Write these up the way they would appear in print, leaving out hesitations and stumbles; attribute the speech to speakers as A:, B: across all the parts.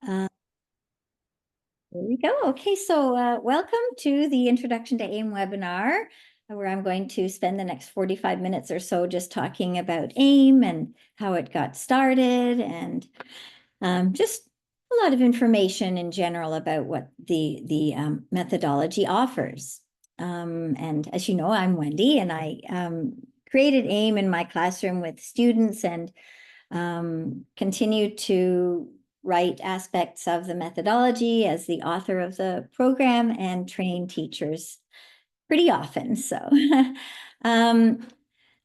A: Uh, there we go. Okay, so welcome to the Introduction to AIM webinar, where I'm going to spend the next 45 minutes or so just talking about AIM and how it got started, and just a lot of information in general about what the methodology offers. And as you know, I'm Wendy, and I created AIM in my classroom with students and continue to write aspects of the methodology as the author of the program and train teachers pretty often. So,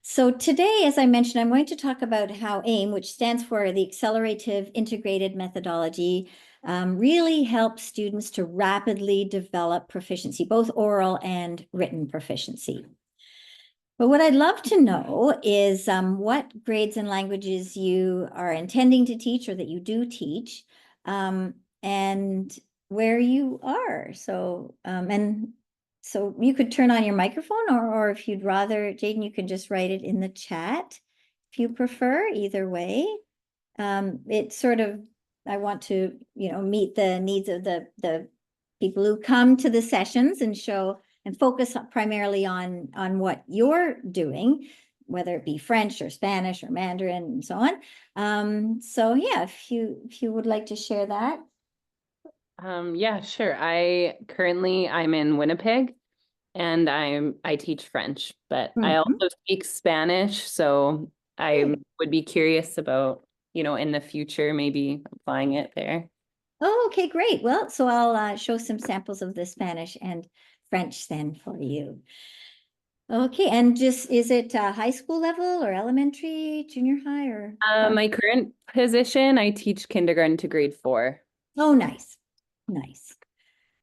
A: so today, as I mentioned, I'm going to talk about how AIM, which stands for the Accelerative Integrated Methodology, really helps students to rapidly develop proficiency, both oral and written proficiency. But what I'd love to know is what grades and languages you are intending to teach or that you do teach, and where you are. So you could turn on your microphone, or if you'd rather, Jaden, you can just write it in the chat if you prefer, either way. It's sort of, I want to, meet the needs of the people who come to the sessions and show and focus primarily on what you're doing, whether it be French or Spanish or Mandarin and so on. So yeah, if you would like to share that.
B: Yeah, sure. I'm in Winnipeg and I teach French, but I
A: Mhm.
B: also speak Spanish, so I would be curious about, in the future, maybe applying it there.
A: Oh, okay, great. Well, so I'll show some samples of the Spanish and French then for you. Okay, and just, is it high school level or elementary, junior high, or?
B: My current position, I teach kindergarten to grade 4.
A: Oh, nice, nice.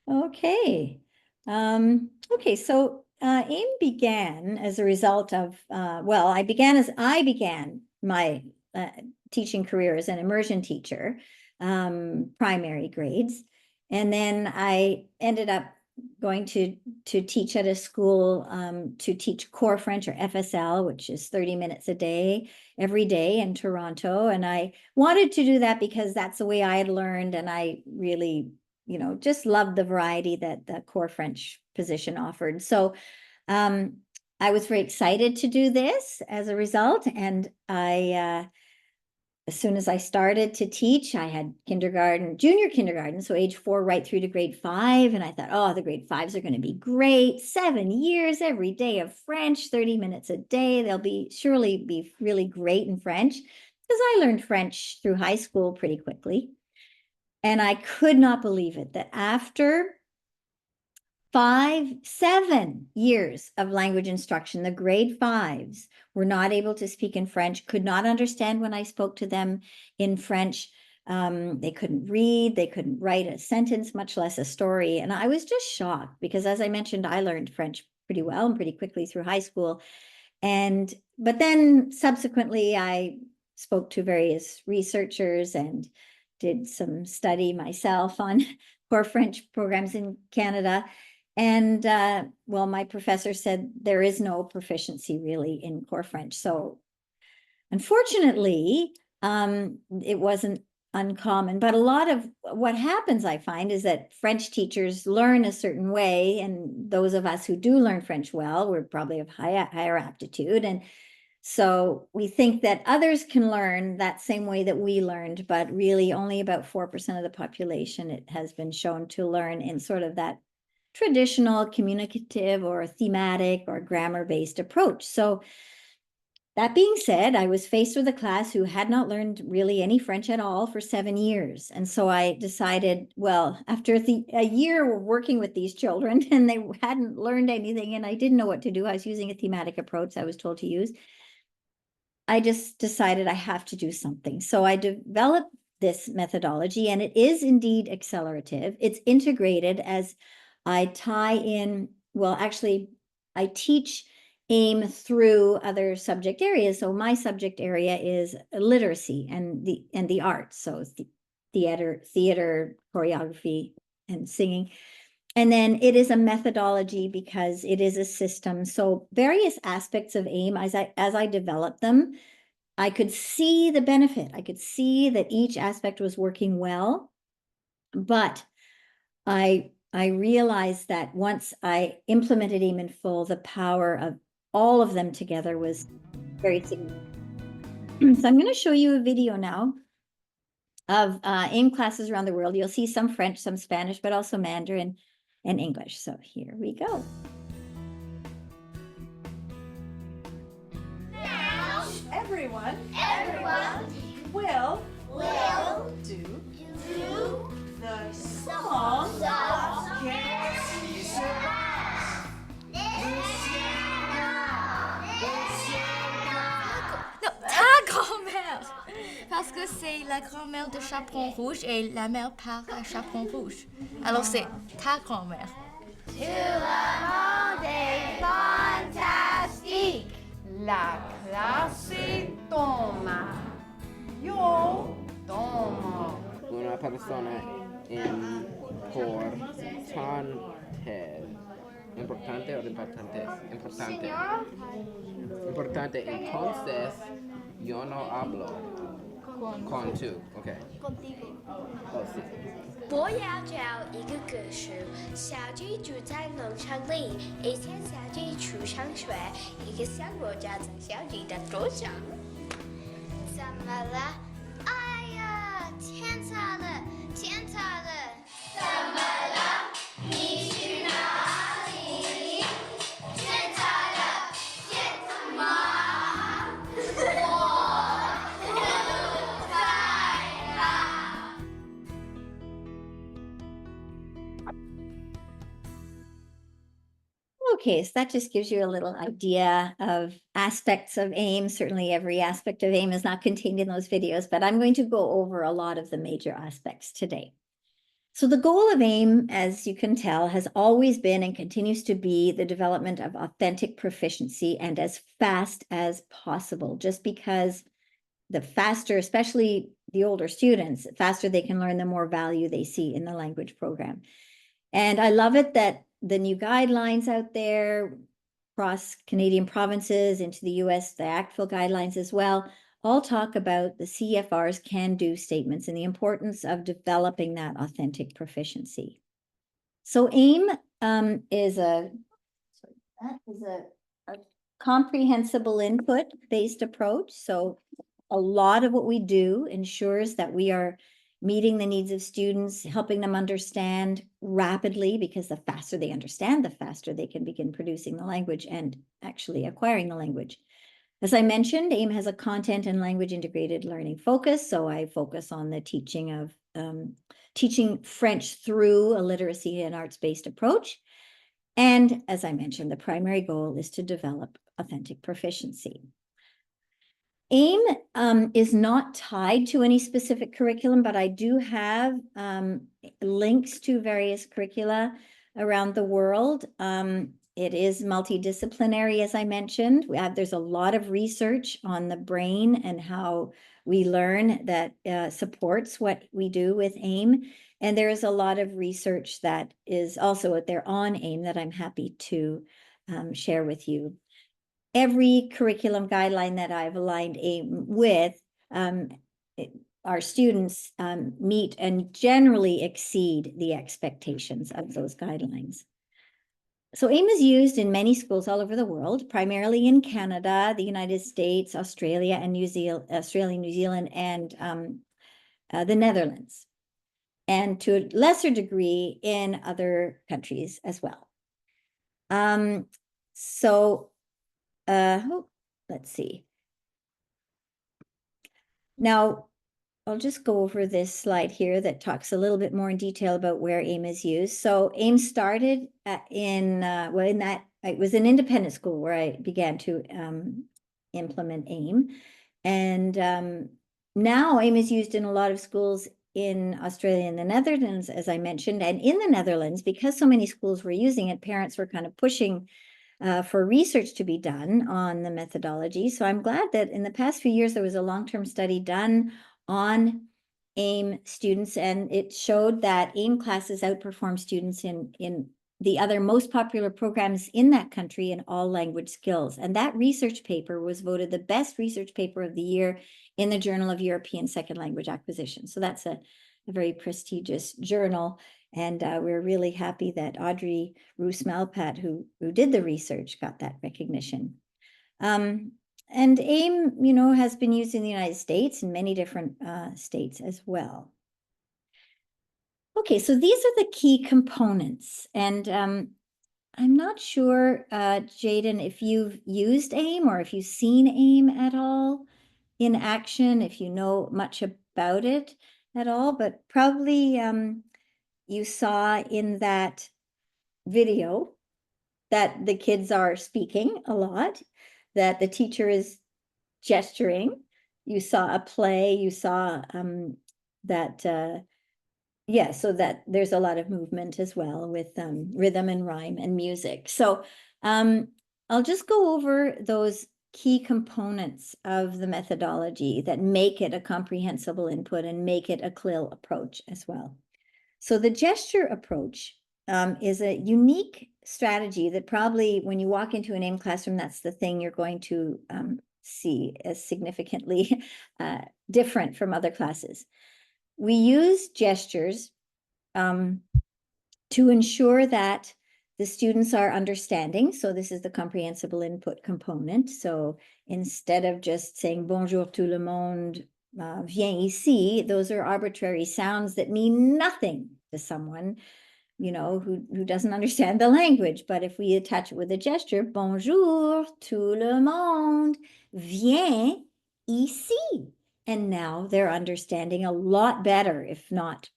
A: Okay. Okay, so AIM began as a result of, well, I began my teaching career as an immersion teacher, primary grades. And then I ended up going to teach at a school to teach core French, or FSL, which is 30 minutes a day, every day in Toronto. And I wanted to do that because that's the way I had learned, and I really just loved the variety that the core French position offered. So I was very excited to do this as a result. And as soon as I started to teach, I had kindergarten, junior kindergarten, so age 4 right through to grade 5. And I thought, oh, the grade 5s are going to be great. 7 years, every day of French, 30 minutes a day. They'll surely be really great in French, because I learned French through high school pretty quickly. And I could not believe it that after 7 years of language instruction, the grade 5s were not able to speak in French, could not understand when I spoke to them in French. They couldn't read, they couldn't write a sentence, much less a story. And I was just shocked because, as I mentioned, I learned French pretty well and pretty quickly through high school. But then subsequently, I spoke to various researchers and did some study myself on core French programs in Canada. And well, my professor said there is no proficiency really in core French. So unfortunately, it wasn't uncommon. But a lot of what happens, I find, is that French teachers learn a certain way, and those of us who do learn French well, we're probably of higher aptitude. And so we think that others can learn that same way that we learned, but really only about 4% of the population, it has been shown, to learn in sort of that traditional communicative or thematic or grammar-based approach. So that being said, I was faced with a class who had not learned really any French at all for 7 years. And so I decided, well, after a year of working with these children and they hadn't learned anything and I didn't know what to do, I was using a thematic approach I was told to use. I just decided I have to do something. So I developed this methodology, and it is indeed accelerative. It's integrated as I tie in, well, actually, I teach AIM through other subject areas. So my subject area is literacy and the arts. So it's theater, choreography, and singing. And then it is a methodology because it is a system. So various aspects of AIM, as I developed them, I could see the benefit. I could see that each aspect was working well. But I realized that once I implemented AIM in full, the power of all of them together was very significant. So I'm going to show you a video now of AIM classes around the world. You'll see some French, some Spanish, but also Mandarin and English. So here we go.
C: Now, everyone will do the song.
D: Non, ta grand-mère. Parce que c'est la grand-mère de Chaperon Rouge et la mère par Chaperon Rouge. Alors c'est ta grand-mère.
E: La clase toma. Yo tomo.
F: Una persona importante o importante, importante. Importante, entonces yo no hablo con tú, okay.
D: Contigo.
F: Oh, sí.
G: 我要找一个歌手，小鸡住在农场里，一天小鸡出上学，一个小国家在小鸡的桌上。怎么了？哎呀，天塌了，天塌了！怎么了？你去哪里？天塌了，天塌吗？我不在啦。
A: Okay, so that just gives you a little idea of aspects of AIM. Certainly every aspect of AIM is not contained in those videos, but I'm going to go over a lot of the major aspects today. So the goal of AIM, as you can tell, has always been and continues to be the development of authentic proficiency and as fast as possible, just because the faster, especially the older students, the faster they can learn, the more value they see in the language program. And I love it that the new guidelines out there, across Canadian provinces into the US, the ACTFL guidelines as well, all talk about the CFR's can-do statements and the importance of developing that authentic proficiency. So AIM is a comprehensible input-based approach. So a lot of what we do ensures that we are meeting the needs of students, helping them understand rapidly, because the faster they understand, the faster they can begin producing the language and actually acquiring the language. As I mentioned, AIM has a content and language integrated learning focus. So I focus on the teaching of teaching French through a literacy and arts-based approach. And as I mentioned, the primary goal is to develop authentic proficiency. AIM is not tied to any specific curriculum, but I do have links to various curricula around the world. It is multidisciplinary, as I mentioned. There's a lot of research on the brain and how we learn that supports what we do with AIM. And there is a lot of research that is also out there on AIM that I'm happy to share with you. Every curriculum guideline that I've aligned AIM with, our students meet and generally exceed the expectations of those guidelines. So AIM is used in many schools all over the world, primarily in Canada, the United States, Australia, and New Zealand, and the Netherlands, and to a lesser degree in other countries as well. Let's see. Now, I'll just go over this slide here that talks a little bit more in detail about where AIM is used. So AIM started it was an independent school where I began to implement AIM. And now AIM is used in a lot of schools in Australia and the Netherlands, as I mentioned. And in the Netherlands, because so many schools were using it, parents were kind of pushing for research to be done on the methodology. So I'm glad that in the past few years, there was a long-term study done on AIM students, and it showed that AIM classes outperform students in the other most popular programs in that country in all language skills. And that research paper was voted the best research paper of the year in the Journal of European Second Language Acquisition. So that's a a very prestigious journal. And we're really happy that Audrey Roos-Malpat, who did the research, got that recognition. And AIM, you know, has been used in the United States and many different states as well. Okay, so these are the key components. And I'm not sure, Jaden, if you've used AIM or if you've seen AIM at all in action, if you know much about it at all, but probably you saw in that video that the kids are speaking a lot, that the teacher is gesturing. You saw a play, you saw that, yeah, so that there's a lot of movement as well with rhythm and rhyme and music. So I'll just go over those key components of the methodology that make it a comprehensible input and make it a CLIL approach as well. So the gesture approach is a unique strategy that probably when you walk into an AIM classroom, that's the thing you're going to see as significantly different from other classes. We use gestures to ensure that the students are understanding. So this is the comprehensible input component. So instead of just saying bonjour tout le monde, viens ici, those are arbitrary sounds that mean nothing to someone, you know, who doesn't understand the language. But if we attach it with a gesture, bonjour tout le monde, viens ici. And now they're understanding a lot better, if not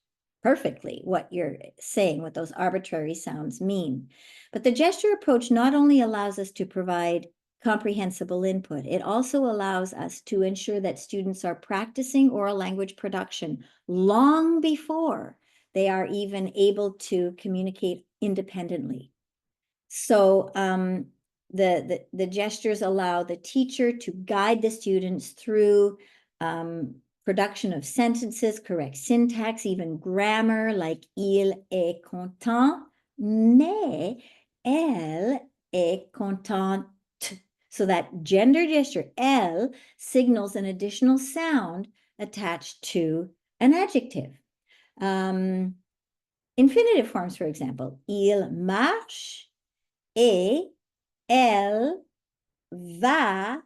A: perfectly, what you're saying, what those arbitrary sounds mean. But the gesture approach not only allows us to provide comprehensible input, it also allows us to ensure that students are practicing oral language production long before they are even able to communicate independently. So the gestures allow the teacher to guide the students through production of sentences, correct syntax, even grammar, like il est content, mais elle est contente. So that gender gesture, elle, signals an additional sound attached to an adjective. Infinitive forms, for example, il marche et elle va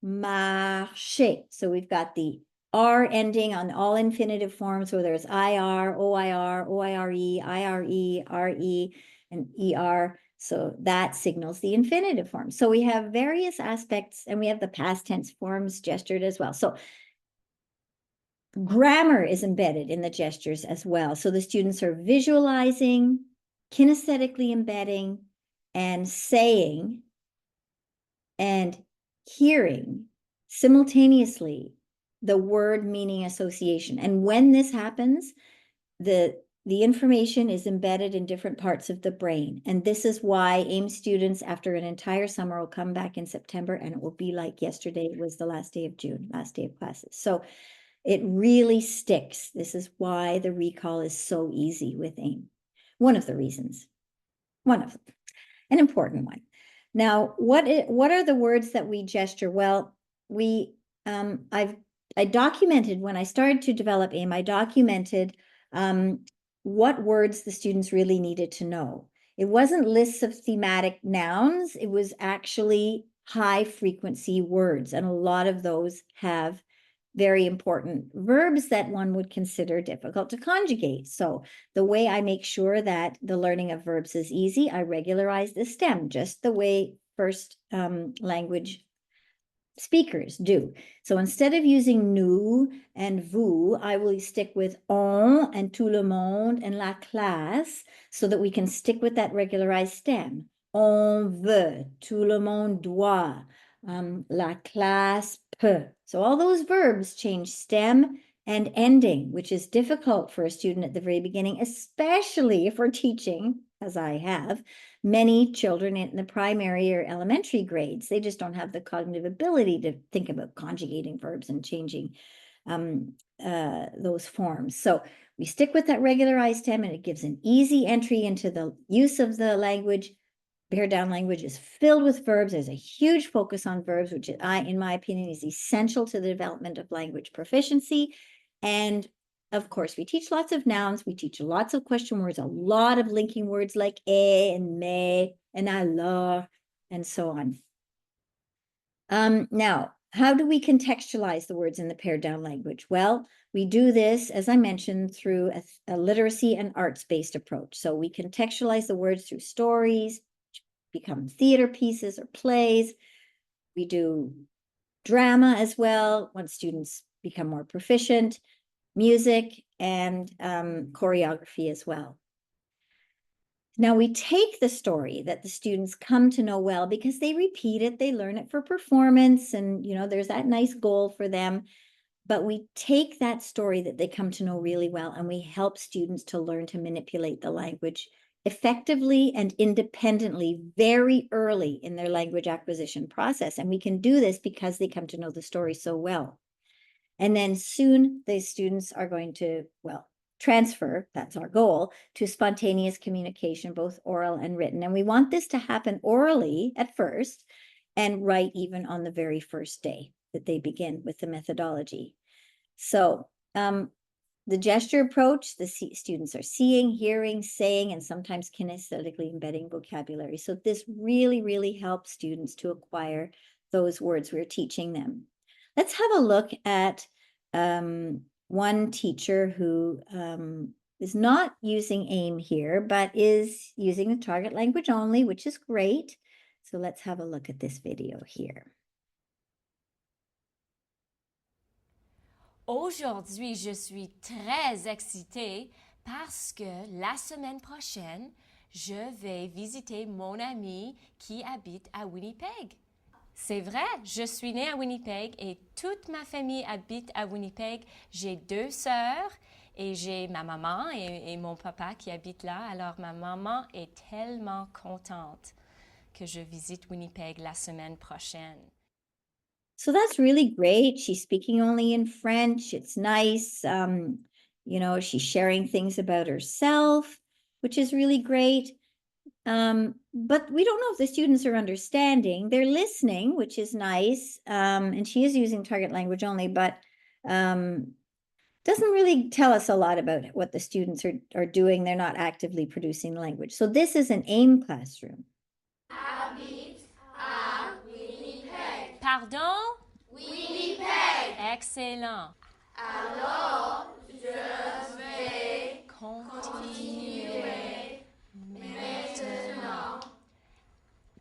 A: marcher. So we've got the R ending on all infinitive forms, whether it's IR, OIR, OIRE, IRE, RE, and ER. So that signals the infinitive form. So we have various aspects, and we have the past tense forms gestured as well. So grammar is embedded in the gestures as well. So the students are visualizing, kinesthetically embedding, and saying and hearing simultaneously the word meaning association. And when this happens, the information is embedded in different parts of the brain. And this is why AIM students, after an entire summer, will come back in September, and it will be like yesterday was the last day of June, last day of classes. So it really sticks. This is why the recall is so easy with AIM. One of the reasons, one of them, an important one. Now, what are the words that we gesture? Well, I documented when I started to develop AIM, I documented what words the students really needed to know. It wasn't lists of thematic nouns. It was actually high frequency words. And a lot of those have very important verbs that one would consider difficult to conjugate. So the way I make sure that the learning of verbs is easy, I regularize the stem, just the way first language speakers do. So instead of using nous and vous, I will stick with on and tout le monde and la classe so that we can stick with that regularized stem. On veut, tout le monde doit, la classe peut. So all those verbs change stem and ending, which is difficult for a student at the very beginning, especially if we're teaching, as I have, many children in the primary or elementary grades. They just don't have the cognitive ability to think about conjugating verbs and changing those forms. So we stick with that regularized stem, and it gives an easy entry into the use of the language. Bear down language is filled with verbs. There's a huge focus on verbs, which in my opinion, is essential to the development of language proficiency. And of course, we teach lots of nouns, we teach lots of question words, a lot of linking words like and mais and alors, and so on. Now, how do we contextualize the words in the pared down language? Well, we do this, as I mentioned, through a literacy and arts-based approach. So we contextualize the words through stories, become theater pieces or plays. We do drama as well, once students become more proficient, music, and choreography as well. Now we take the story that the students come to know well because they repeat it, they learn it for performance, and there's that nice goal for them. But we take that story that they come to know really well, and we help students to learn to manipulate the language effectively and independently very early in their language acquisition process. And we can do this because they come to know the story so well. And then soon the students are going to, well, transfer, that's our goal, to spontaneous communication, both oral and written. And we want this to happen orally at first and right even on the very first day that they begin with the methodology. So the gesture approach, the students are seeing, hearing, saying, and sometimes kinesthetically embedding vocabulary. So this really, really helps students to acquire those words we're teaching them. Let's have a look at one teacher who is not using AIM here, but is using the target language only, which is great. So let's have a look at this video here.
H: Aujourd'hui, je suis très excitée parce que la semaine prochaine, je vais visiter mon ami qui habite à Winnipeg. C'est vrai, je suis née à Winnipeg et toute ma famille habite à Winnipeg. J'ai 2 sœurs et j'ai ma maman et mon papa qui habitent là. Alors ma maman est tellement contente que je visite Winnipeg la semaine prochaine.
A: So that's really great. She's speaking only in French. It's nice. She's sharing things about herself, which is really great. But we don't know if the students are understanding. They're listening, which is nice. And she is using target language only, but doesn't really tell us a lot about what the students are doing. They're not actively producing language. So this is an AIM classroom.
H: Pardon? Winnipeg. Excellent.
G: Alors, je vais
H: continuer
G: maintenant.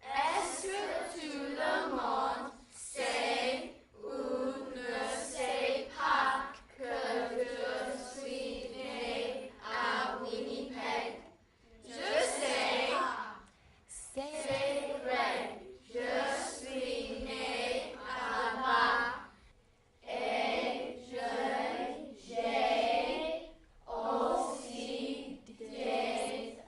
G: Est-ce que tout le monde sait ou ne sait pas que je suis né à Winnipeg? Je sais.
H: C'est
G: vrai. Je suis né là-bas. Et j'ai aussi des...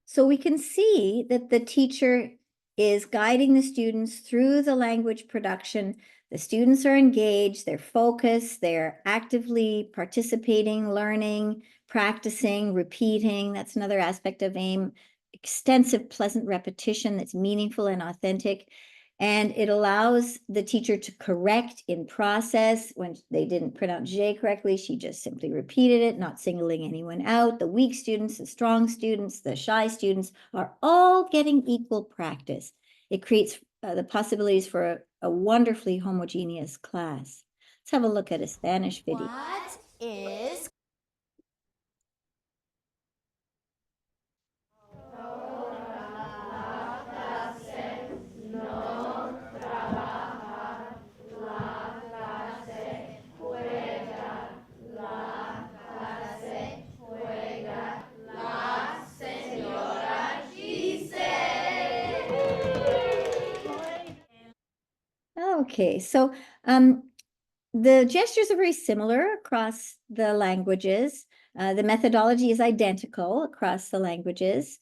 A: So we can see that the teacher is guiding the students through the language production. The students are engaged, they're focused, they're actively participating, learning, practicing, repeating. That's another aspect of AIM. Extensive, pleasant repetition that's meaningful and authentic. And it allows the teacher to correct in process. When they didn't pronounce J correctly, she just simply repeated it, not singling anyone out. The weak students, the strong students, the shy students are all getting equal practice. It creates the possibilities for a wonderfully homogeneous class. Let's have a look at a Spanish video.
H: What is
A: Okay, so the gestures are very similar across the languages. The methodology is identical across the languages.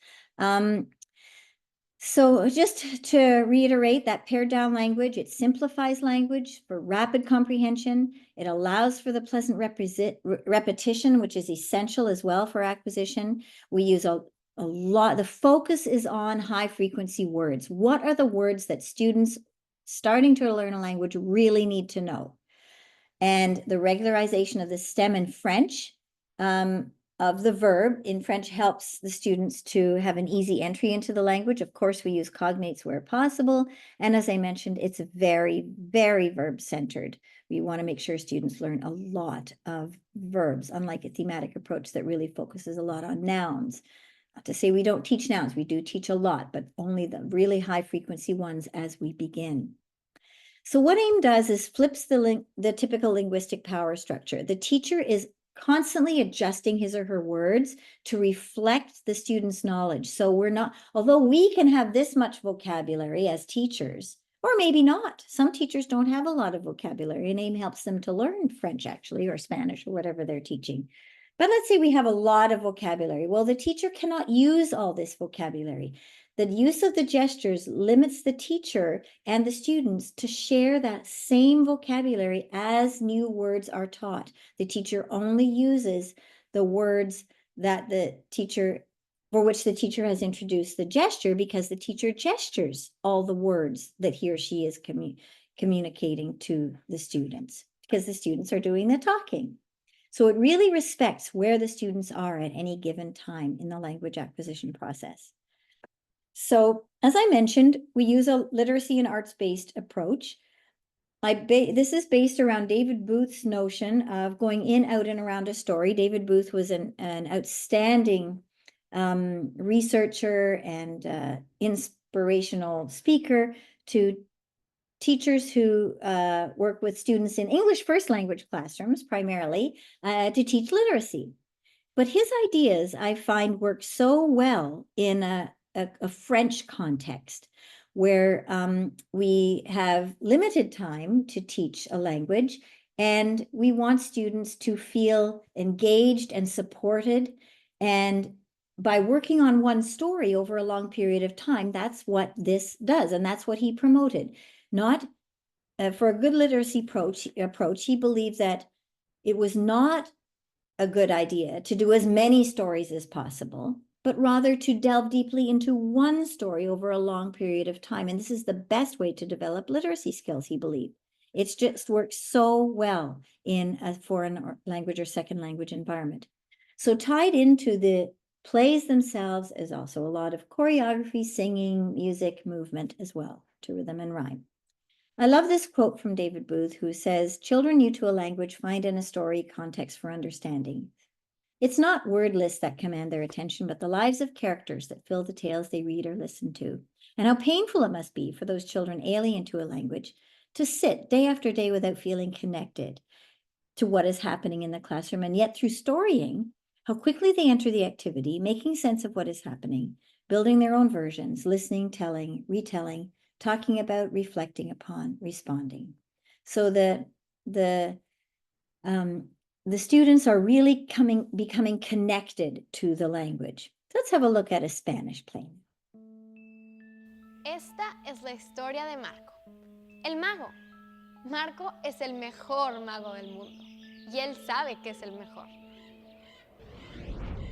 A: So just to reiterate, that pared down language, it simplifies language for rapid comprehension. It allows for the pleasant repetition, which is essential as well for acquisition. We use a lot, the focus is on high frequency words. What are the words that students starting to learn a language really need to know? And the regularization of the stem in French of the verb in French helps the students to have an easy entry into the language. Of course, we use cognates where possible. And as I mentioned, it's very, very verb-centered. We want to make sure students learn a lot of verbs, unlike a thematic approach that really focuses a lot on nouns. Not to say we don't teach nouns, we do teach a lot, but only the really high frequency ones as we begin. So what AIM does is flips the typical linguistic power structure. The teacher is constantly adjusting his or her words to reflect the student's knowledge. So we're not, although we can have this much vocabulary as teachers, or maybe not. Some teachers don't have a lot of vocabulary, and AIM helps them to learn French actually, or Spanish, or whatever they're teaching. But let's say we have a lot of vocabulary. Well, the teacher cannot use all this vocabulary. The use of the gestures limits the teacher and the students to share that same vocabulary as new words are taught. The teacher only uses the words that the teacher, for which the teacher has introduced the gesture, because the teacher gestures all the words that he or she is communicating to the students, because the students are doing the talking. So it really respects where the students are at any given time in the language acquisition process. So as I mentioned, we use a literacy and arts-based approach. This is based around David Booth's notion of going in, out, and around a story. David Booth was an outstanding researcher and inspirational speaker to teachers who work with students in English first language classrooms, primarily, to teach literacy. But his ideas, I find, work so well in a French context, where we have limited time to teach a language, and we want students to feel engaged and supported. And by working on one story over a long period of time, that's what this does, and that's what he promoted. Not for a good literacy approach, he believed that it was not a good idea to do as many stories as possible, but rather to delve deeply into one story over a long period of time. And this is the best way to develop literacy skills, he believed. It's just works so well in a foreign language or second language environment. So tied into the plays themselves is also a lot of choreography, singing, music, movement as well, to rhythm and rhyme. I love this quote from David Booth, who says, "Children new to a language find in a story context for understanding. It's not word lists that command their attention, but the lives of characters that fill the tales they read or listen to. And how painful it must be for those children alien to a language to sit day after day without feeling connected to what is happening in the classroom. And yet through storying, how quickly they enter the activity, making sense of what is happening, building their own versions, listening, telling, retelling, talking about, reflecting upon, responding." So the students are really becoming connected to the language. Let's have a look at a Spanish play.
I: Esta es la historia de Marco, el mago. Marco es el mejor mago del mundo y él sabe que es el mejor.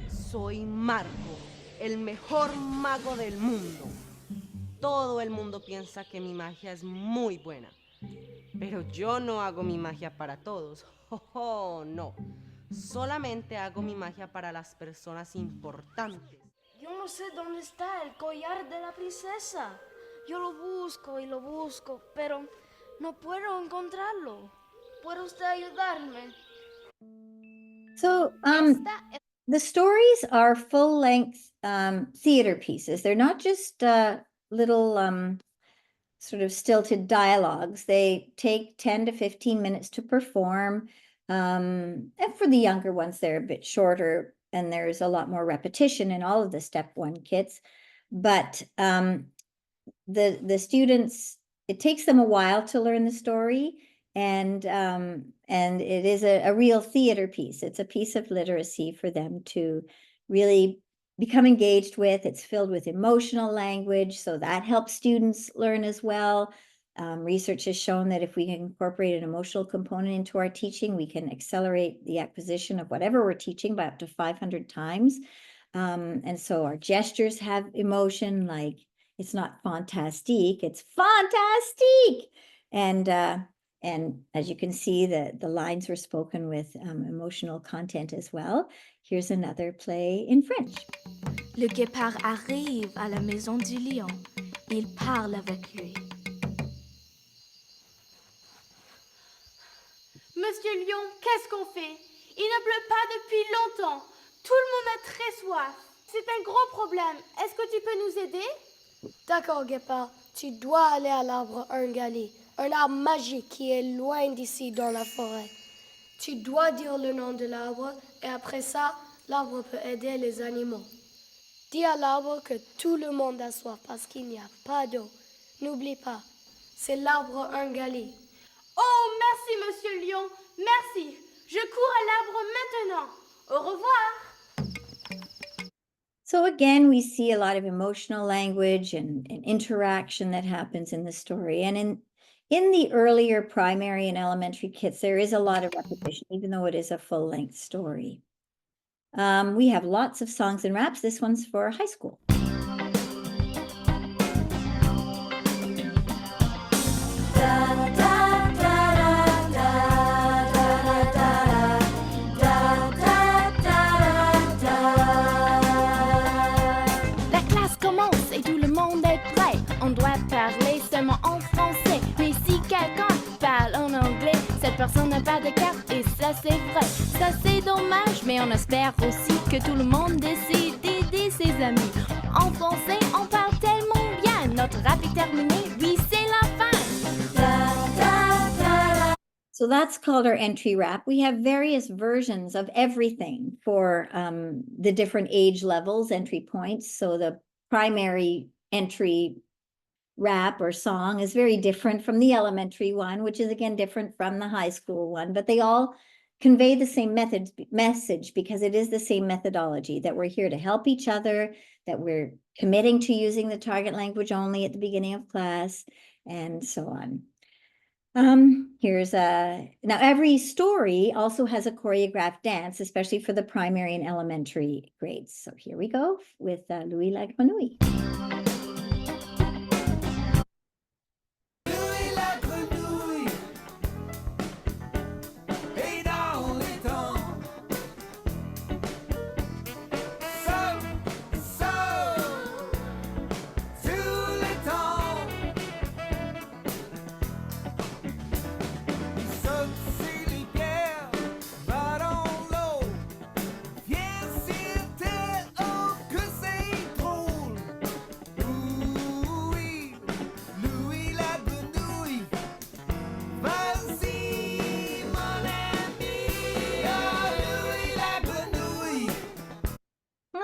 J: Soy Marco, el mejor mago del mundo. Todo el mundo piensa que mi magia es muy buena, pero yo no hago mi magia para todos. Oh, no, solamente hago mi magia para las personas importantes.
K: Yo no sé dónde está el collar de la princesa. Yo lo busco y lo busco, pero no puedo encontrarlo. ¿Puede usted ayudarme?
A: So, the stories are full-length theater pieces. They're not just little sort of stilted dialogues. They take 10 to 15 minutes to perform. And for the younger ones, they're a bit shorter, and there's a lot more repetition in all of the Step 1 kits. But the students, it takes them a while to learn the story, and it is a real theater piece. It's a piece of literacy for them to really become engaged with. It's filled with emotional language, so that helps students learn as well. Research has shown that if we can incorporate an emotional component into our teaching, we can accelerate the acquisition of whatever we're teaching by up to 500 times. And so our gestures have emotion, like it's not fantastique, it's fantastique. And And as you can see, the lines were spoken with emotional content as well. Here's another play in French.
K: Le guépard arrive à la maison du lion. Il parle avec lui.
I: Monsieur Lion, qu'est-ce qu'on fait? Il ne pleut pas depuis longtemps. Tout le monde a très soif. C'est un gros problème. Est-ce que tu peux nous aider?
K: D'accord, guépard. Tu dois aller à l'arbre Ungali, un arbre magique qui est loin d'ici dans la forêt. Tu dois dire le nom de l'arbre et après ça, l'arbre peut aider les animaux. Dis à l'arbre que tout le monde a soif parce qu'il n'y a pas d'eau. N'oublie pas, c'est l'arbre Ungali.
I: Oh, merci, Monsieur Lion. Merci. Je cours à l'arbre maintenant. Au revoir.
A: So again, we see a lot of emotional language and interaction that happens in the story. And in the earlier primary and elementary kits, there is a lot of repetition, even though it is a full-length story. We have lots of songs and raps. This one's for high school.
K: La classe commence et tout le monde est prêt. On doit parler seulement en français. Mais si quelqu'un parle en anglais, cette personne n'a pas de carte et ça c'est vrai. Ça c'est dommage, mais on espère aussi que tout le monde décide d'aider ses amis. En français, on parle tellement bien. Notre rap est terminé, oui c'est la fin.
A: So that's called our entry rap. We have various versions of everything for the different age levels, entry points. So the primary entry rap or song is very different from the elementary one, which is again different from the high school one, but they all convey the same message because it is the same methodology, that we're here to help each other, that we're committing to using the target language only at the beginning of class, and so on. Now every story also has a choreographed dance, especially for the primary and elementary grades. So here we go with Louis la Grenouille.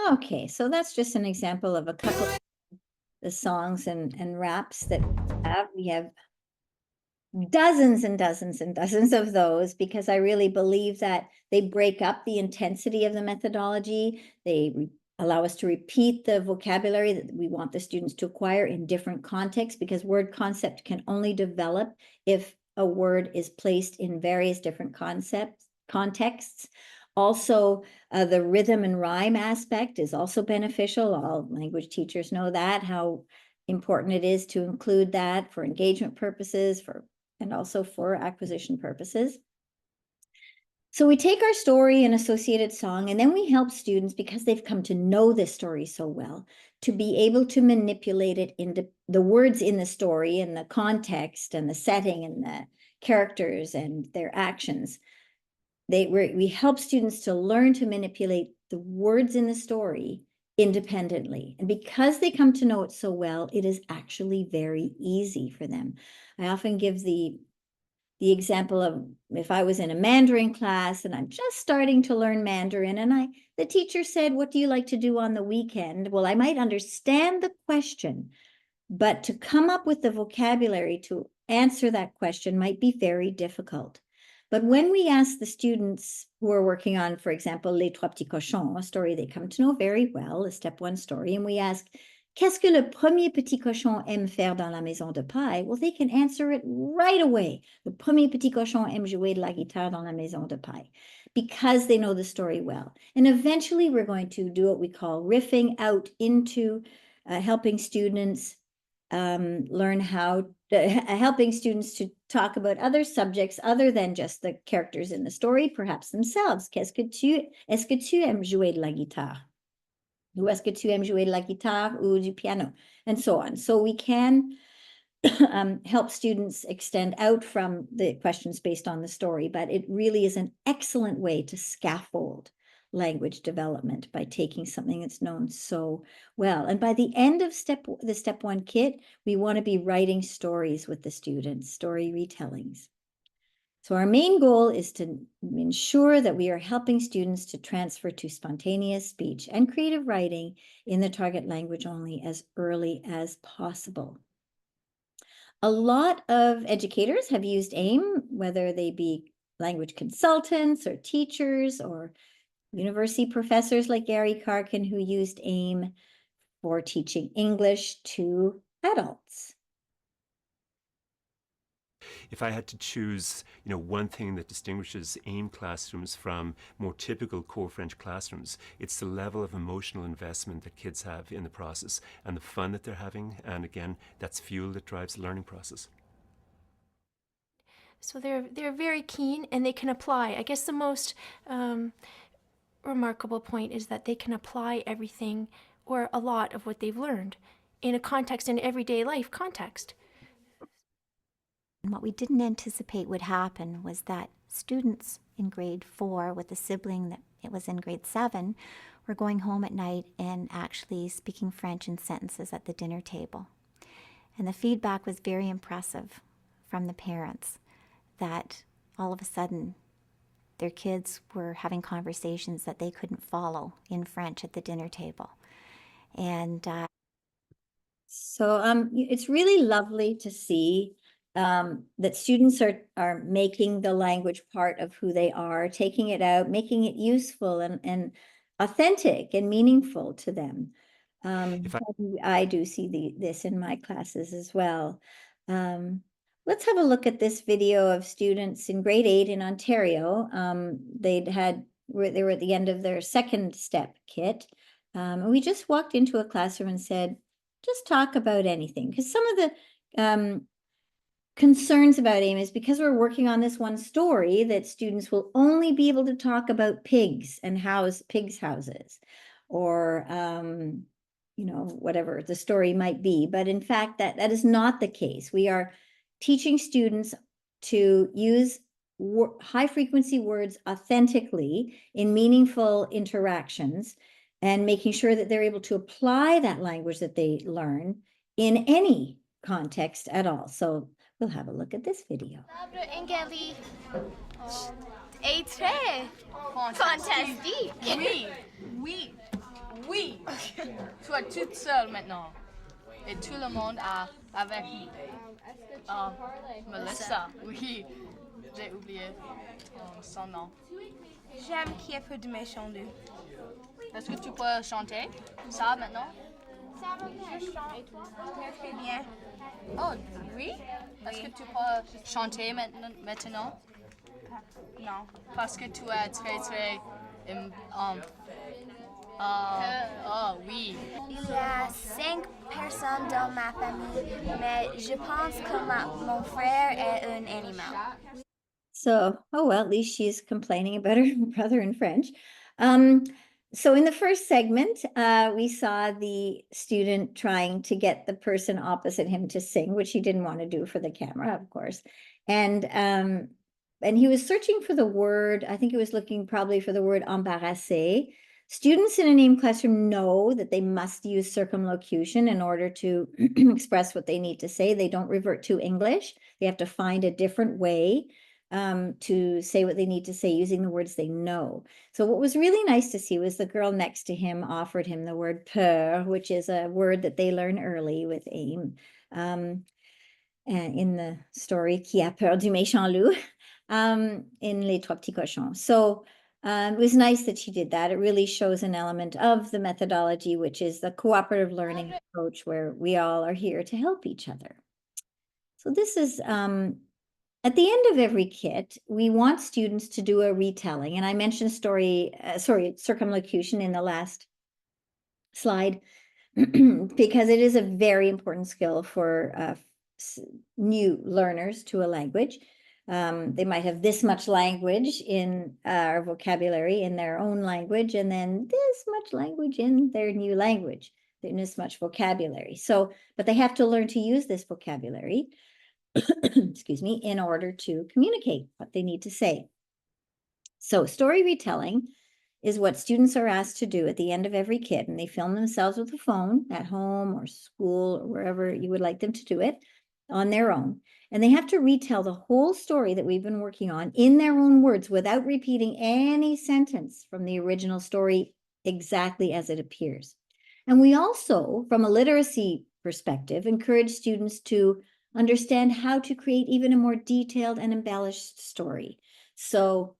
A: Okay, so that's just an example of a couple of the songs and raps that we have. We have dozens and dozens and dozens of those because I really believe that they break up the intensity of the methodology. They allow us to repeat the vocabulary that we want the students to acquire in different contexts, because word concept can only develop if a word is placed in various different contexts. Also, the rhythm and rhyme aspect is also beneficial. All language teachers know that, how important it is to include that for engagement purposes, and also for acquisition purposes. So we take our story and associated song, and then we help students, because they've come to know this story so well, to be able to manipulate it into the words in the story and the context and the setting and the characters and their actions. We help students to learn to manipulate the words in the story independently. And because they come to know it so well, it is actually very easy for them. I often give the example of if I was in a Mandarin class and I'm just starting to learn Mandarin, and the teacher said, "What do you like to do on the weekend?" Well, I might understand the question, but to come up with the vocabulary to answer that question might be very difficult. But when we ask the students who are working on, for example, Les Trois Petits Cochons, a story they come to know very well, a step one story, and we ask, "Qu'est-ce que le premier petit cochon aime faire dans la maison de paille?" Well, they can answer it right away. Le premier petit cochon aime jouer de la guitare dans la maison de paille, because they know the story well. And eventually we're going to do what we call riffing out into helping students learn how helping students to talk about other subjects other than just the characters in the story, perhaps themselves. Est-ce que tu aimes jouer de la guitare? Ou est-ce que tu aimes jouer de la guitare ou du piano? And so on. So we can help students extend out from the questions based on the story, but it really is an excellent way to scaffold language development by taking something that's known so well. And by the end of the step one kit, we want to be writing stories with the students, story retellings. So our main goal is to ensure that we are helping students to transfer to spontaneous speech and creative writing in the target language only as early as possible. A lot of educators have used AIM, whether they be language consultants or teachers or university professors like Gary Karkin, who used AIM for teaching English to adults.
L: If I had to choose, one thing that distinguishes AIM classrooms from more typical core French classrooms, it's the level of emotional investment that kids have in the process and the fun that they're having. And again, that's fuel that drives the learning process.
I: So they're very keen and they can apply. I guess the most remarkable point is that they can apply everything or a lot of what they've learned in a context, in everyday life context.
M: And what we didn't anticipate would happen was that students in grade 4 with a sibling that it was in grade 7 were going home at night and actually speaking French in sentences at the dinner table. And the feedback was very impressive from the parents that all of a sudden their kids were having conversations that they couldn't follow in French at the dinner table. And
A: so it's really lovely to see that students are making the language part of who they are, taking it out, making it useful and authentic and meaningful to them. I do see this in my classes as well. Let's have a look at this video of students in grade 8 in Ontario. They were at the end of their second step kit. And we just walked into a classroom and said, just talk about anything. Because some of the concerns about AIM is because we're working on this one story that students will only be able to talk about pigs and pigs' houses or, whatever the story might be. But in fact, that is not the case. We are teaching students to use high frequency words authentically in meaningful interactions and making sure that they're able to apply that language that they learn in any context at all. So we'll have a look at this video.
D: Engali est très fantastique.
N: Oui. Tu es toute seule maintenant. Et tout le monde avec Melissa. Oui, j'ai oublié son nom.
I: J'aime qu'il y ait peu de méchants deux.
N: Est-ce que tu peux chanter ça maintenant?
I: Ça va bien, je chante. Et toi? Très bien.
N: Oh, oui? Est-ce que tu peux chanter maintenant?
I: Non.
N: Parce que tu es très... oui.
D: Il y a 5 personnes dans ma famille, mais je pense que mon frère est un animal.
A: So, at least she's complaining about her brother in French. So in the first segment, we saw the student trying to get the person opposite him to sing, which he didn't want to do for the camera, of course. And he was searching for the word, I think he was looking probably for the word embarrassé. Students in an AIM classroom know that they must use circumlocution in order to express what they need to say. They don't revert to English. They have to find a different way to say what they need to say using the words they know. So what was really nice to see was the girl next to him offered him the word peur, which is a word that they learn early with AIM. And in the story, Qui a peur du méchant loup, in Les Trois Petits Cochons. So it was nice that she did that. It really shows an element of the methodology, which is the cooperative learning approach where we all are here to help each other. So this is, at the end of every kit, we want students to do a retelling. And I mentioned circumlocution in the last slide, because it is a very important skill for new learners to a language. They might have this much language in our vocabulary in their own language, and then this much language in their new language, in this much vocabulary. So, but they have to learn to use this vocabulary, excuse me, in order to communicate what they need to say. So story retelling is what students are asked to do at the end of every kid, and they film themselves with a phone at home or school or wherever you would like them to do it on their own. And they have to retell the whole story that we've been working on in their own words without repeating any sentence from the original story exactly as it appears. And we also, from a literacy perspective, encourage students to understand how to create even a more detailed and embellished story. So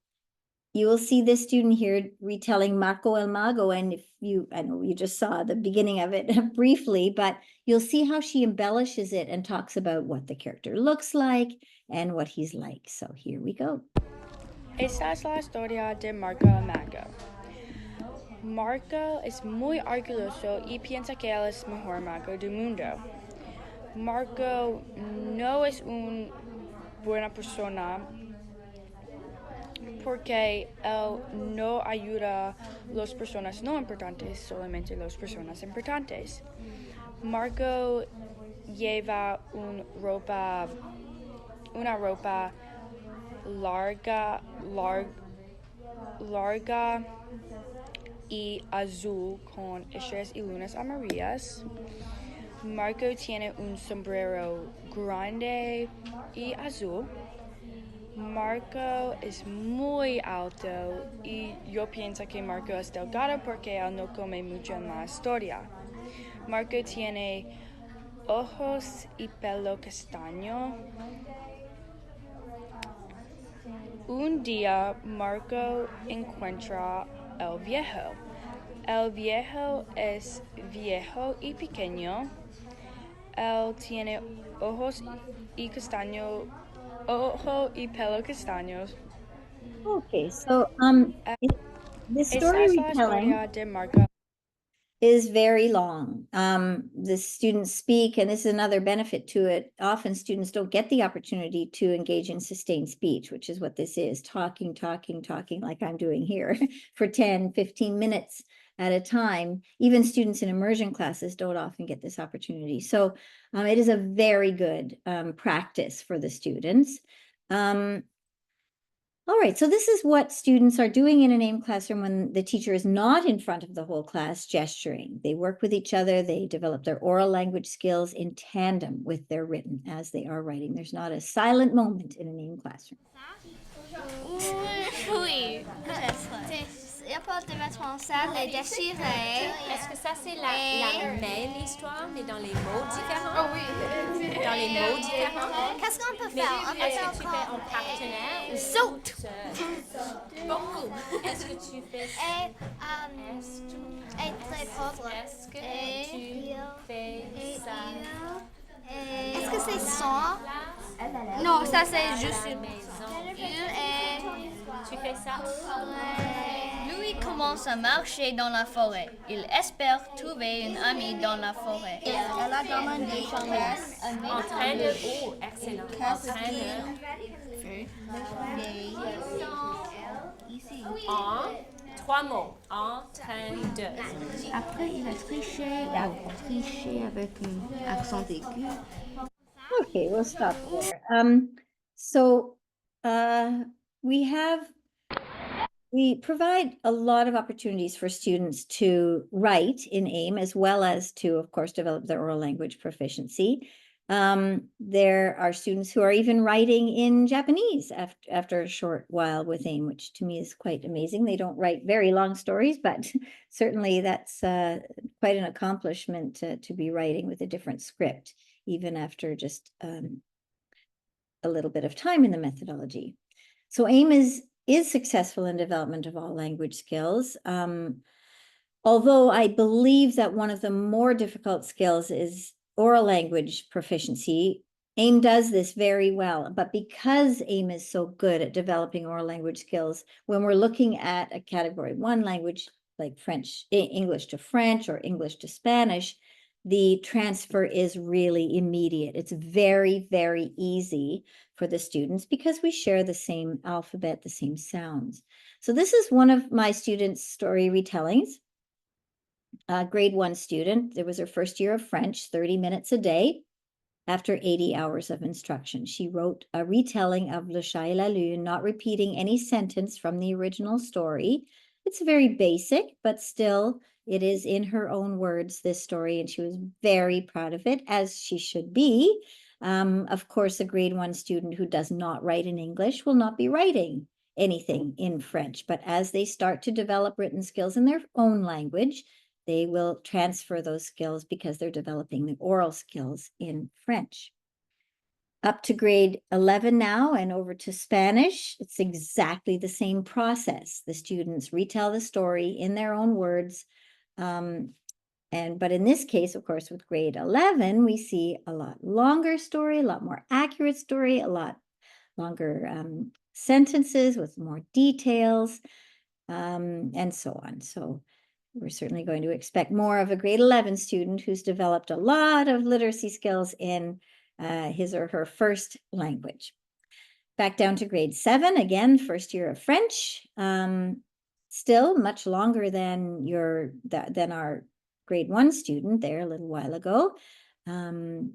A: you will see this student here retelling Marco el Mago, and if you, I know you just saw the beginning of it briefly, but you'll see how she embellishes it and talks about what the character looks like and what he's like. So here we go.
O: Esta es la historia de Marco el Mago. Marco es muy orgulloso y piensa que él es el mejor mago del mundo. Marco no es una buena persona porque él no ayuda a las personas no importantes, solamente las personas importantes. Marco lleva una ropa larga y azul con estrellas y lunas amarillas. Marco tiene un sombrero grande y azul. Marco es muy alto y yo pienso que Marco es delgado porque él no come mucho en la historia. Marco tiene ojos y pelo castaño. Un día Marco encuentra el viejo. El viejo es viejo y pequeño. Él tiene ojos y ojo y pelo castaños.
A: Okay, so the story retelling is very long. The students speak, and this is another benefit to it. Often students don't get the opportunity to engage in sustained speech, which is what this is, talking like I'm doing here for 10, 15 minutes at a time. Even students in immersion classes don't often get this opportunity. So it is a very good practice for the students. All right, so this is what students are doing in an AIM classroom when the teacher is not in front of the whole class gesturing. They work with each other, they develop their oral language skills in tandem with their written as they are writing. There's not a silent moment in an AIM classroom.
I: Oui. Il n'y a pas de mettre en salle et déchirer.
H: Est-ce que ça, c'est la même histoire, mais dans les mots différents? Oh oui. Dans les mots différents?
I: Qu'est-ce qu'on peut
H: Mais
I: faire?
H: est-ce que tu fais en partenaire ou
I: Saute.
H: Beaucoup. Est-ce que tu fais
I: Et très pauvre.
H: Est-ce que tu fais ça?
I: Est-ce que c'est sans? Non, ça c'est juste une
H: maison.
I: Et
H: tu fais ça?
D: Lui commence à marcher dans la forêt. Il espère trouver une amie dans la forêt. Elle a demandé
H: En train de... Oh, excellent. En train de... En 3 mots. En train de...
P: Après, il a triché avec un accent aigu.
A: Okay, we'll stop there. We provide a lot of opportunities for students to write in AIM, as well as to, of course, develop their oral language proficiency. There are students who are even writing in Japanese after a short while with AIM, which to me is quite amazing. They don't write very long stories, but certainly that's quite an accomplishment to be writing with a different script, even after just a little bit of time in the methodology. So AIM is successful in development of all language skills. Although I believe that one of the more difficult skills is oral language proficiency. AIM does this very well, but because AIM is so good at developing oral language skills, when we're looking at a category 1 language like French, English to French or English to Spanish, the transfer is really immediate. It's very, very easy for the students because we share the same alphabet, the same sounds. So this is one of my students' story retellings. Grade 1 student, it was her first year of French, 30 minutes a day after 80 hours of instruction. She wrote a retelling of Le Chat et la Lune, not repeating any sentence from the original story. It's very basic, but still it is in her own words, this story, and she was very proud of it, as she should be. Of course, a grade 1 student who does not write in English will not be writing anything in French, but as they start to develop written skills in their own language, they will transfer those skills because they're developing the oral skills in French. Up to grade 11 now and over to Spanish, it's exactly the same process. The students retell the story in their own words. But in this case, of course, with grade 11, we see a lot longer story, a lot more accurate story, a lot longer sentences with more details, and so on. So we're certainly going to expect more of a grade 11 student who's developed a lot of literacy skills in his or her first language. Back down to grade 7, again, first year of French. Still much longer than our grade 1 student there a little while ago. And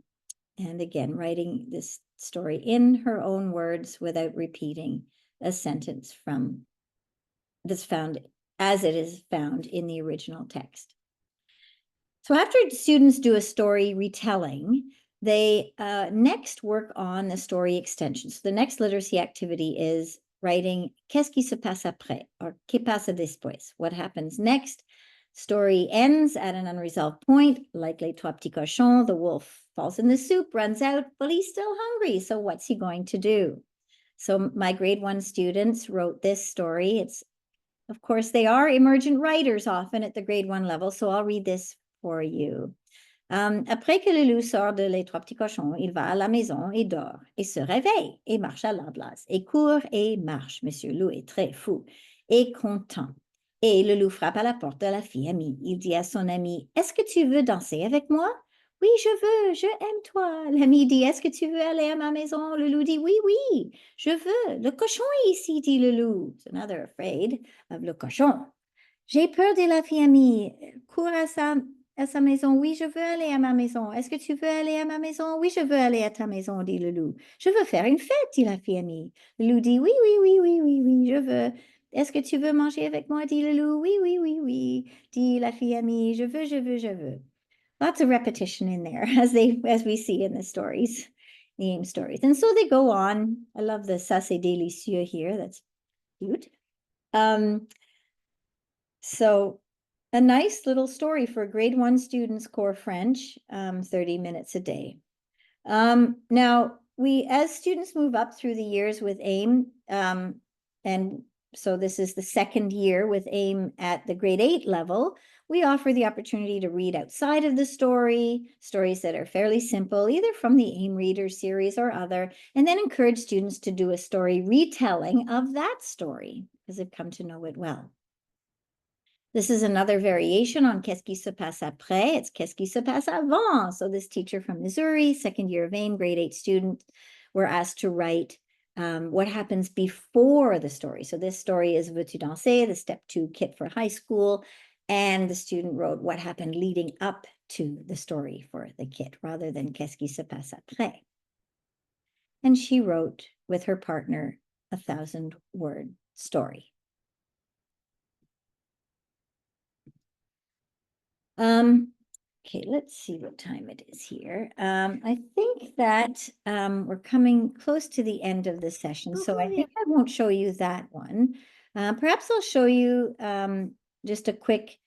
A: again, writing this story in her own words without repeating a sentence from that's found as it is found in the original text. So after students do a story retelling, they next work on the story extension. So the next literacy activity is writing Qu'est-ce qui se passe après? Or Que pasa después? What happens next? Story ends at an unresolved point, like Les Trois Petits Cochons. The wolf falls in the soup, runs out, but he's still hungry. So what's he going to do? So my grade 1 students wrote this story. Of course, they are emergent writers often at the grade 1 level, so I'll read this for you. Après que le loup sort de Les Trois Petits Cochons, il va à la maison et dort, et se réveille, et marche à la place, et court et marche. Monsieur Loup est très fou et content. Et le loup frappe à la porte de la fille amie. Il dit à son ami, « Est-ce que tu veux danser avec moi? » « Oui, je veux, je aime toi. » L'ami dit, « Est-ce que tu veux aller à ma maison? » Le loup dit, « Oui, oui, je veux. Le cochon est ici, dit le loup. » So now they're afraid of le cochon. « J'ai peur de la fille amie. Cours à sa maison. Oui, je veux aller à ma maison. Est-ce que tu veux aller à ma maison? Oui, je veux aller à ta maison, dit le loup. Je veux faire une fête, dit la fille amie. Le loup dit, oui, oui, oui, oui, oui, oui, je veux. Est-ce que tu veux manger avec moi, dit le loup. Oui, oui, oui, oui, dit la fille amie. Je veux, je veux, je veux. Lots of repetition in there as we see in the stories, the AIM stories. And so they go on. I love the ça c'est délicieux here. That's cute. So a nice little story for grade 1 students, core French, 30 minutes a day. Now, as students move up through the years with AIM, and so this is the second year with AIM at the grade 8 level, we offer the opportunity to read outside of the story, stories that are fairly simple, either from the AIM Reader series or other, and then encourage students to do a story retelling of that story because they've come to know it well. This is another variation on Qu'est-ce qui se passe après? It's Qu'est-ce qui se passe avant? So this teacher from Missouri, second year of AIM, grade 8 student, were asked to write what happens before the story. So this story is Veux-tu danser, the step 2 kit for high school. And the student wrote what happened leading up to the story for the kit rather than Qu'est-ce qui se passe après? And she wrote with her partner a 1,000-word story. Okay, let's see what time it is here. I think that we're coming close to the end of the session, so I think I won't show you that one. Perhaps I'll show you just a quick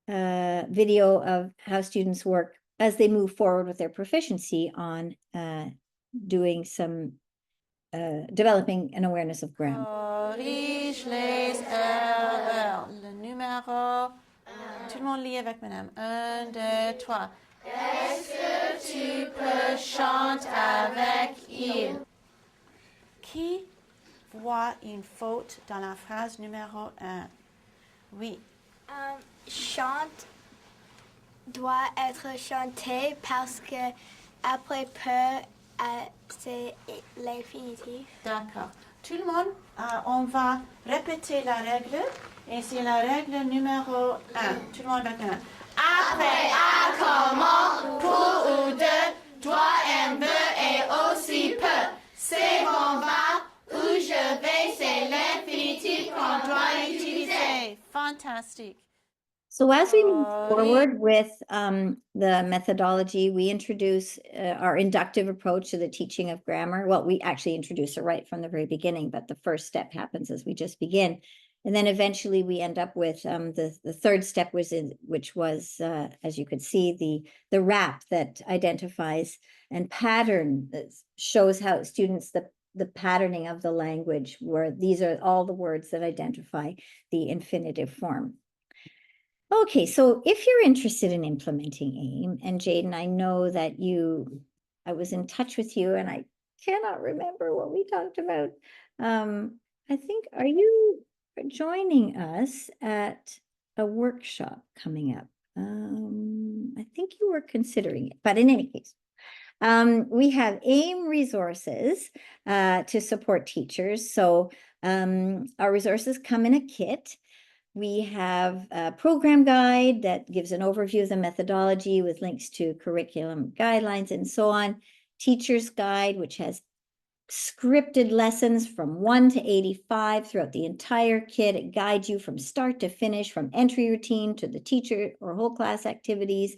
A: video of how students work as they move forward with their proficiency on doing some developing an awareness of grammar.
C: Riche, les le numéro. Tout le monde lit avec madame. 1, 2, 3. Est-ce que tu peux chanter avec il? Qui voit une faute dans la phrase numéro 1? Oui.
I: Chante doit être chanté parce que après peu, c'est l'infinitif.
C: D'accord. Tout le monde, on va répéter la règle. Et c'est la règle numéro 1. Tout le monde va faire. Après à comment, pour ou de, doit, aime, veut et aussi peut. C'est mon va, où je vais, c'est l'infinitif qu'on doit utiliser. Fantastic.
A: So as we move forward with the methodology, we introduce our inductive approach to the teaching of grammar. Well, we actually introduce it right from the very beginning, but the first step happens as we just begin. And then eventually we end up with the third step which was, as you could see, the wrap that identifies and pattern that shows how students, the patterning of the language, where these are all the words that identify the infinitive form. Okay, so if you're interested in implementing AIM, and Jaden, I know that I was in touch with you and I cannot remember what we talked about. I think, are you joining us at a workshop coming up? I think you were considering it, but in any case, we have AIM resources to support teachers. So our resources come in a kit. We have a program guide that gives an overview of the methodology with links to curriculum guidelines and so on. Teacher's guide, which has scripted lessons from 1 to 85 throughout the entire kit. It guides you from start to finish, from entry routine to the teacher or whole class activities,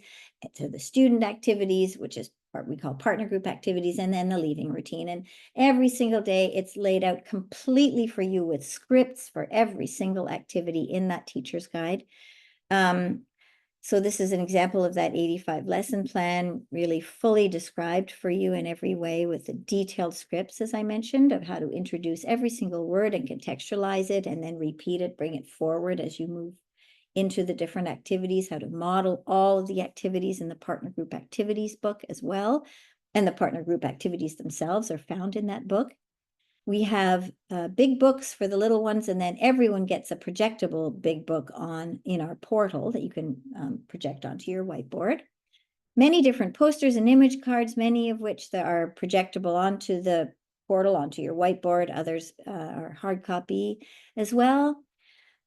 A: to the student activities, which is what we call partner group activities, and then the leaving routine. And every single day it's laid out completely for you with scripts for every single activity in that teacher's guide. So this is an example of that 85 lesson plan, really fully described for you in every way with the detailed scripts, as I mentioned, of how to introduce every single word and contextualize it, and then repeat it, bring it forward as you move into the different activities, how to model all of the activities in the partner group activities book as well. And the partner group activities themselves are found in that book. We have big books for the little ones, and then everyone gets a projectable big book in our portal that you can project onto your whiteboard. Many different posters and image cards, many of which that are projectable onto the portal, onto your whiteboard. Others are hard copy as well.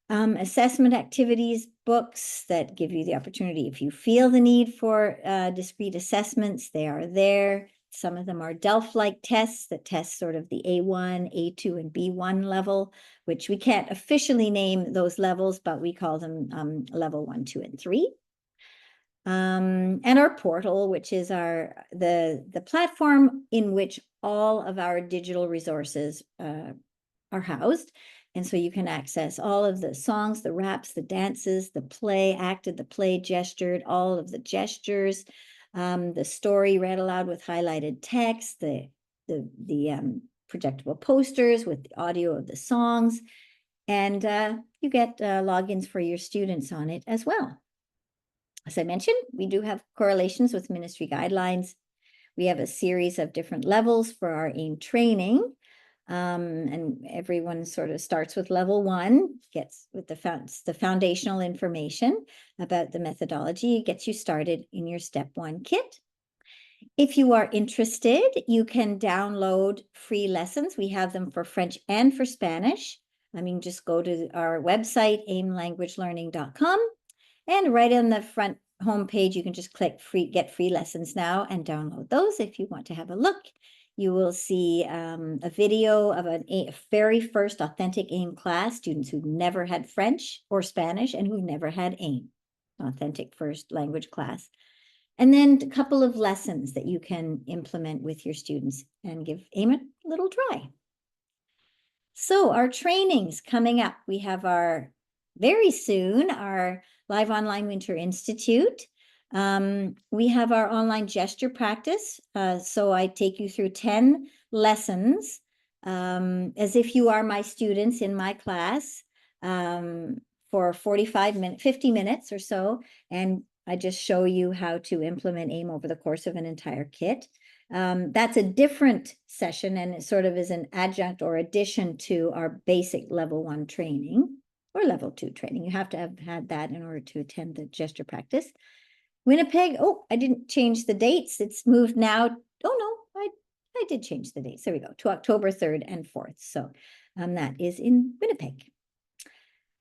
A: Assessment activities, books that give you the opportunity, if you feel the need for discrete assessments, they are there. Some of them are DELF-like tests that test sort of the A1, A2, and B1 level, which we can't officially name those levels, but we call them level 1, 2, and 3. And our portal, which is the platform in which all of our digital resources are housed. And so you can access all of the songs, the raps, the dances, the play acted, the play gestured, all of the gestures, the story read aloud with highlighted text, the projectable posters with the audio of the songs, and you get logins for your students on it as well. As I mentioned, we do have correlations with ministry guidelines. We have a series of different levels for our AIM training. And everyone sort of starts with level 1, gets with the foundational information about the methodology, gets you started in your step 1 kit. If you are interested, you can download free lessons. We have them for French and for Spanish. I mean, just go to our website, aimlanguagelearning.com, and right on the front homepage, you can just click get free lessons now and download those if you want to have a look. You will see a video of a very first authentic AIM class, students who've never had French or Spanish and who've never had AIM, authentic first language class. And then a couple of lessons that you can implement with your students and give AIM a little try. So our trainings coming up, we have very soon, our Live Online Winter Institute. We have our online gesture practice. So I take you through 10 lessons as if you are my students in my class for 50 minutes or so. And I just show you how to implement AIM over the course of an entire kit. That's a different session, and it sort of is an adjunct or addition to our basic level 1 training or level 2 training. You have to have had that in order to attend the gesture practice. Winnipeg, oh, I didn't change the dates. It's moved now. Oh, no, I did change the dates. There we go, to October 3rd and 4th. So that is in Winnipeg.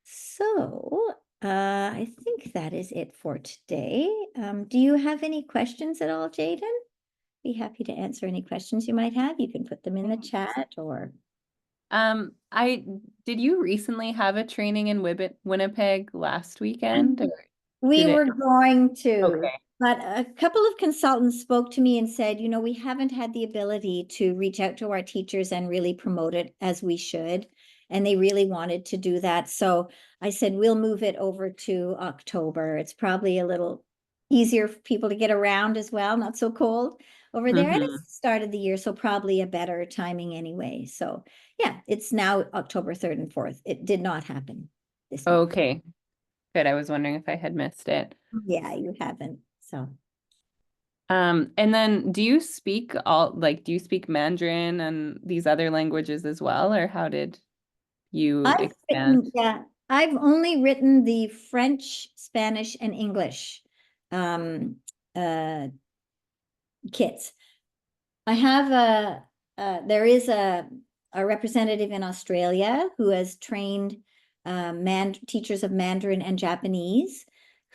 A: So I think that is it for today. Do you have any questions at all, Jaden? Be happy to answer any questions you might have. You can put them in the chat or.
B: Did you recently have a training in Winnipeg last weekend? Or
A: We
B: did it-
A: were going to,
B: Okay.
A: but a couple of consultants spoke to me and said, you know, we haven't had the ability to reach out to our teachers and really promote it as we should. And they really wanted to do that. So I said, we'll move it over to October. It's probably a little easier for people to get around as well, not so cold over there. And it's the start of the year, so probably a better timing anyway. So yeah, it's now October 3rd and 4th. It did not happen this year.
B: Okay. Good. I was wondering if I had missed it.
A: Yeah, you haven't. So
B: And then do you speak Mandarin and these other languages as well, or how did you expand?
A: I've only written the French, Spanish, and English kits. I have there is a representative in Australia who has trained teachers of Mandarin and Japanese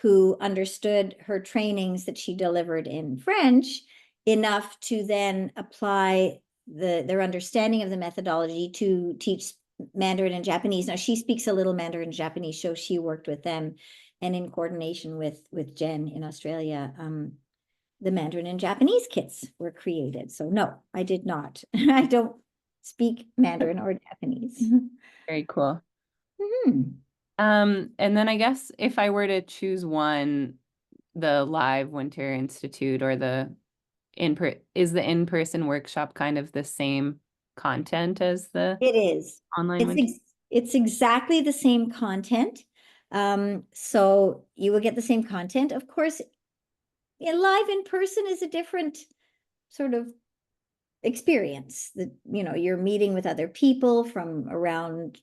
A: who understood her trainings that she delivered in French enough to then apply their understanding of the methodology to teach Mandarin and Japanese. Now she speaks a little Mandarin and Japanese, so she worked with them, and in coordination with Jen in Australia, the Mandarin and Japanese kits were created. So no, I did not. I don't speak Mandarin or Japanese.
B: Very cool.
A: Mhm.
B: And then I guess if I were to choose one, the Live Winter Institute or is the in-person workshop kind of the same content as the
A: It is.
B: online?
A: It's exactly the same content. So you will get the same content. Of course, live in person is a different sort of experience. You're meeting with other people from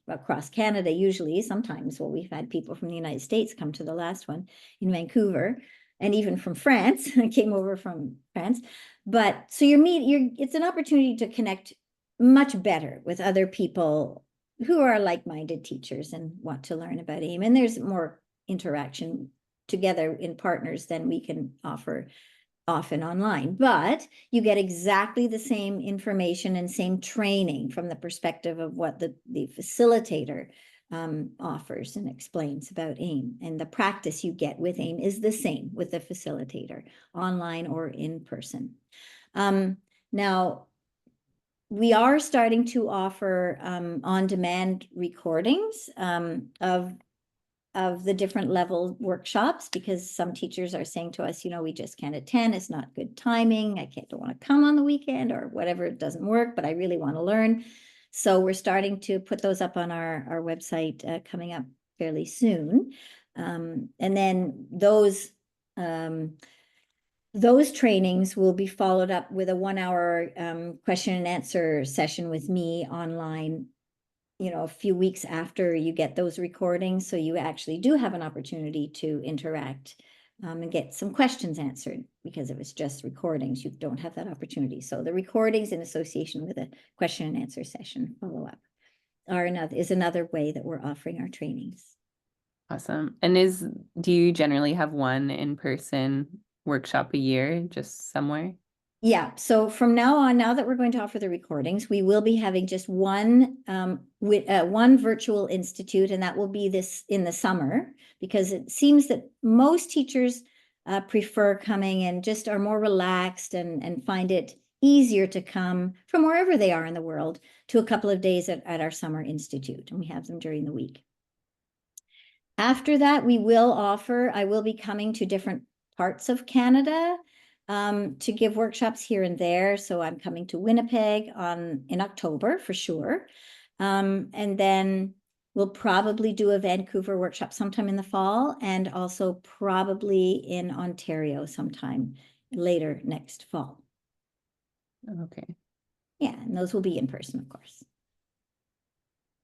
A: across Canada, usually. Sometimes, well, we've had people from the United States come to the last one in Vancouver, and even from France. I came over from France. But so it's an opportunity to connect much better with other people who are like-minded teachers and want to learn about AIM. And there's more interaction together in partners than we can offer often online, but you get exactly the same information and same training from the perspective of what the facilitator offers and explains about AIM. And the practice you get with AIM is the same with the facilitator, online or in person. Now, we are starting to offer on-demand recordings of the different level workshops, because some teachers are saying to us, we just can't attend. It's not good timing. Don't want to come on the weekend or whatever. It doesn't work, but I really want to learn. So we're starting to put those up on our website coming up fairly soon. And then those trainings will be followed up with a 1-hour question and answer session with me online, a few weeks after you get those recordings. So you actually do have an opportunity to interact and get some questions answered, because if it's just recordings, you don't have that opportunity. So the recordings in association with a question and answer session follow-up is another way that we're offering our trainings.
B: Awesome. And do you generally have one in-person workshop a year, just somewhere?
A: Yeah. So from now on, now that we're going to offer the recordings, we will be having just one virtual institute, and that will be this in the summer, because it seems that most teachers prefer coming and just are more relaxed and find it easier to come from wherever they are in the world to a couple of days at our summer institute, and we have them during the week. After that, I will be coming to different parts of Canada to give workshops here and there. So I'm coming to Winnipeg in October for sure. And then we'll probably do a Vancouver workshop sometime in the fall, and also probably in Ontario sometime later next fall.
B: Okay.
A: Yeah, and those will be in person, of course.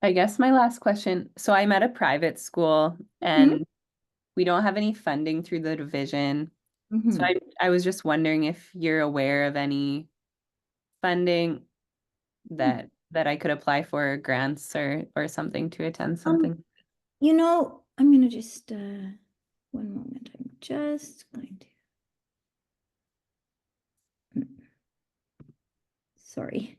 B: I guess my last question. So I'm at a private school and we don't have any funding through the division.
A: Mhm.
B: So I was just wondering if you're aware of any funding that I could apply for, grants or something to attend something.
A: You know, I'm gonna just, one moment, I'm just going to. Sorry.